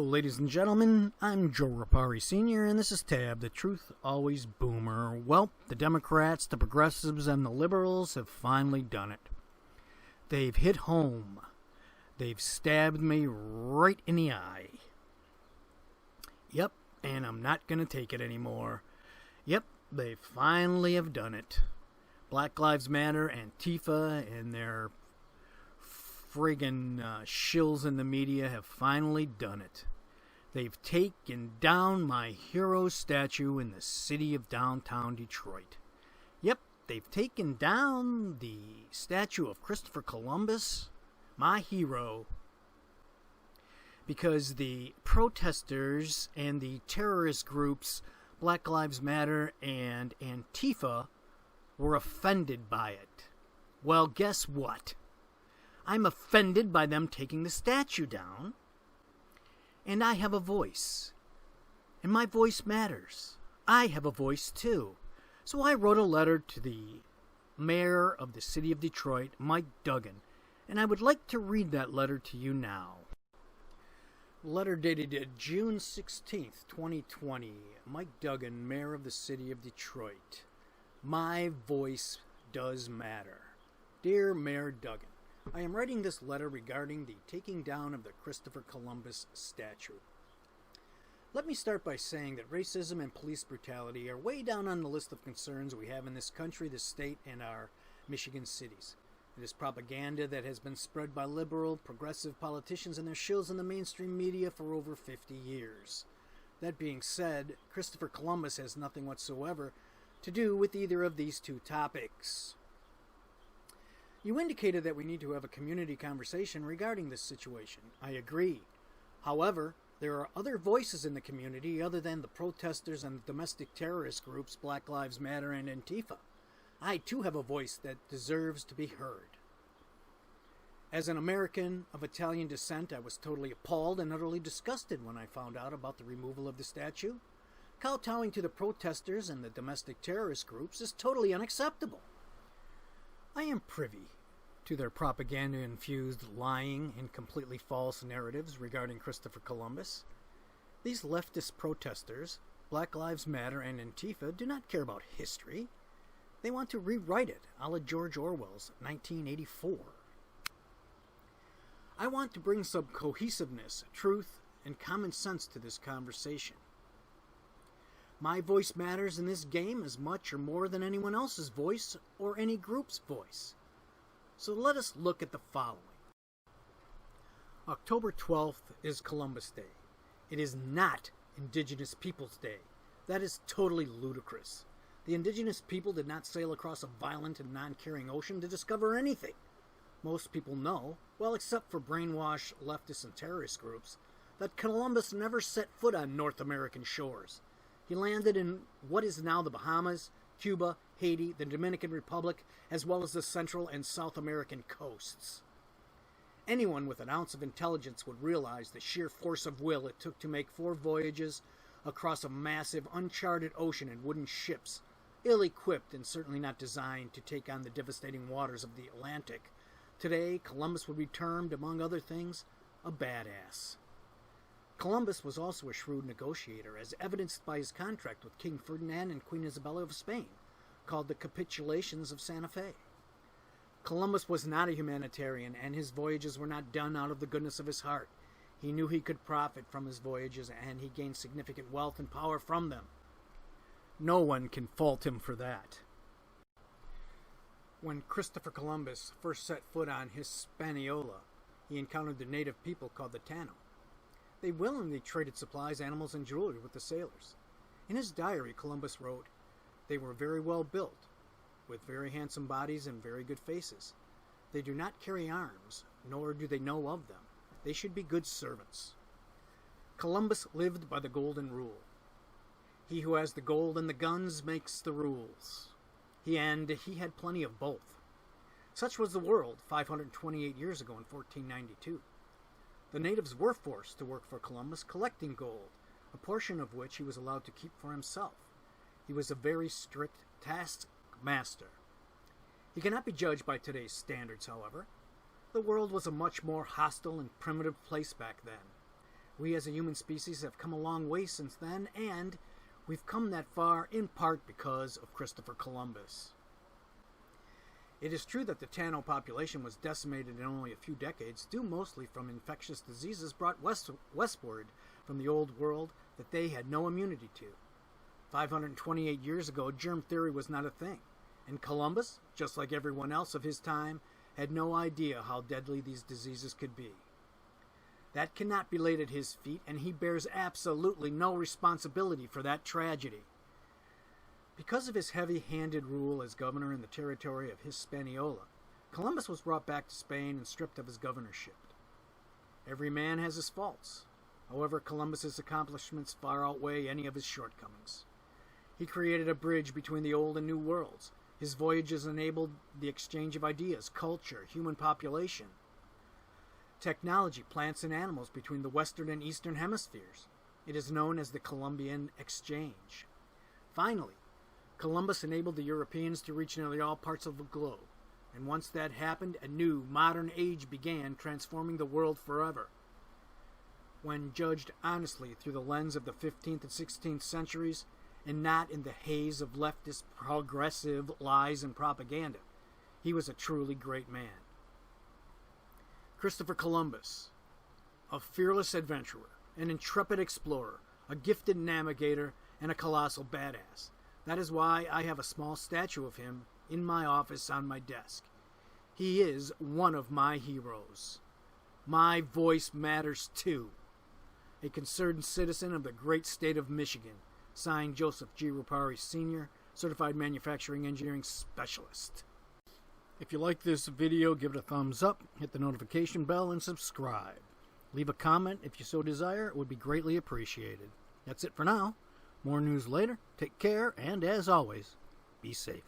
ladies and gentlemen, I'm Joe Rapari Sr., and this is Tab, the Truth Always Boomer. Well, the Democrats, the Progressives, and the Liberals have finally done it. They've hit home. They've stabbed me right in the eye. Yep, and I'm not going to take it anymore. Yep, they finally have done it. Black Lives Matter, Antifa, and their friggin' shills in the media have finally done it. They've taken down my hero statue in the city of downtown Detroit. Yep, they've taken down the statue of Christopher Columbus, my hero, because the protesters and the terrorist groups Black Lives Matter and Antifa were offended by it. Well, guess what? I'm offended by them taking the statue down, and I have a voice, and my voice matters. I have a voice too. So I wrote a letter to the mayor of the city of Detroit, Mike Duggan, and I would like to read that letter to you now. Letter dated June 16th, 2020. Mike Duggan, mayor of the city of Detroit. My voice does matter. Dear Mayor Duggan, I am writing this letter regarding the taking down of the Christopher Columbus statue. Let me start by saying that racism and police brutality are way down on the list of concerns we have in this country, this state, and our Michigan cities. It is propaganda that has been spread by liberal, progressive politicians and their shills in the mainstream media for over 50 years. That being said, Christopher Columbus has nothing whatsoever to do with either of these two topics. You indicated that we need to have a community conversation regarding this situation. I agree. However, there are other voices in the community other than the protesters and the domestic terrorist groups Black Lives Matter and Antifa. I too have a voice that deserves to be heard. As an American of Italian descent, I was totally appalled and utterly disgusted when I found out about the removal of the statue. Kowtowing to the protesters and the domestic terrorist groups is totally unacceptable. I am privy to their propaganda-infused lying and completely false narratives regarding Christopher Columbus. These leftist protesters, Black Lives Matter and Antifa, do not care about history. They want to rewrite it, a la George Orwell's 1984. I want to bring some cohesiveness, truth, and common sense to this conversation. My voice matters in this game as much or more than anyone else's voice or any group's voice. So let us look at the following. October 12th is Columbus Day. It is not Indigenous Peoples Day. That is totally ludicrous. The indigenous people did not sail across a violent and non-caring ocean to discover anything. Most people know, well, except for brainwashed leftists and terrorist groups, that Columbus never set foot on North American shores. He landed in what is now the Bahamas, Cuba, Haiti, the Dominican Republic, as well as the Central and South American coasts. Anyone with an ounce of intelligence would realize the sheer force of will it took to make 4 voyages across a massive, uncharted ocean in wooden ships, ill-equipped and certainly not designed to take on the devastating waters of the Atlantic. Today, Columbus would be termed, among other things, a badass. Columbus was also a shrewd negotiator, as evidenced by his contract with King Ferdinand and Queen Isabella of Spain, called the Capitulations of Santa Fe. Columbus was not a humanitarian, and his voyages were not done out of the goodness of his heart. He knew he could profit from his voyages, and he gained significant wealth and power from them. No one can fault him for that. When Christopher Columbus first set foot on Hispaniola, he encountered the native people called the Tano. They willingly traded supplies, animals, and jewelry with the sailors. In his diary, Columbus wrote, "They were very well built, with very handsome bodies and very good faces. They do not carry arms, nor do they know of them. They should be good servants." Columbus lived by the golden rule. He who has the gold and the guns makes the rules. He had plenty of both. Such was the world 528 years ago in 1492. The natives were forced to work for Columbus, collecting gold, a portion of which he was allowed to keep for himself. He was a very strict taskmaster. He cannot be judged by today's standards, however. The world was a much more hostile and primitive place back then. We as a human species have come a long way since then, and we've come that far in part because of Christopher Columbus. It is true that the Tano population was decimated in only a few decades, due mostly from infectious diseases brought westward from the Old World that they had no immunity to. 528 years ago, germ theory was not a thing, and Columbus, just like everyone else of his time, had no idea how deadly these diseases could be. That cannot be laid at his feet, and he bears absolutely no responsibility for that tragedy. Because of his heavy-handed rule as governor in the territory of Hispaniola, Columbus was brought back to Spain and stripped of his governorship. Every man has his faults. However, Columbus's accomplishments far outweigh any of his shortcomings. He created a bridge between the old and new worlds. His voyages enabled the exchange of ideas, culture, human population, technology, plants, and animals between the western and eastern hemispheres. It is known as the Columbian Exchange. Finally, Columbus enabled the Europeans to reach nearly all parts of the globe, and once that happened, a new, modern age began, transforming the world forever. When judged honestly through the lens of the 15th and 16th centuries, and not in the haze of leftist progressive lies and propaganda, he was a truly great man. Christopher Columbus, a fearless adventurer, an intrepid explorer, a gifted navigator, and a colossal badass. That is why I have a small statue of him in my office on my desk. He is one of my heroes. My voice matters too. A concerned citizen of the great state of Michigan. Signed, Joseph G. Rupari Sr., Certified Manufacturing Engineering Specialist. If you like this video, give it a thumbs up, hit the notification bell, and subscribe. Leave a comment if you so desire. It would be greatly appreciated. That's it for now. More news later. Take care, and as always, be safe.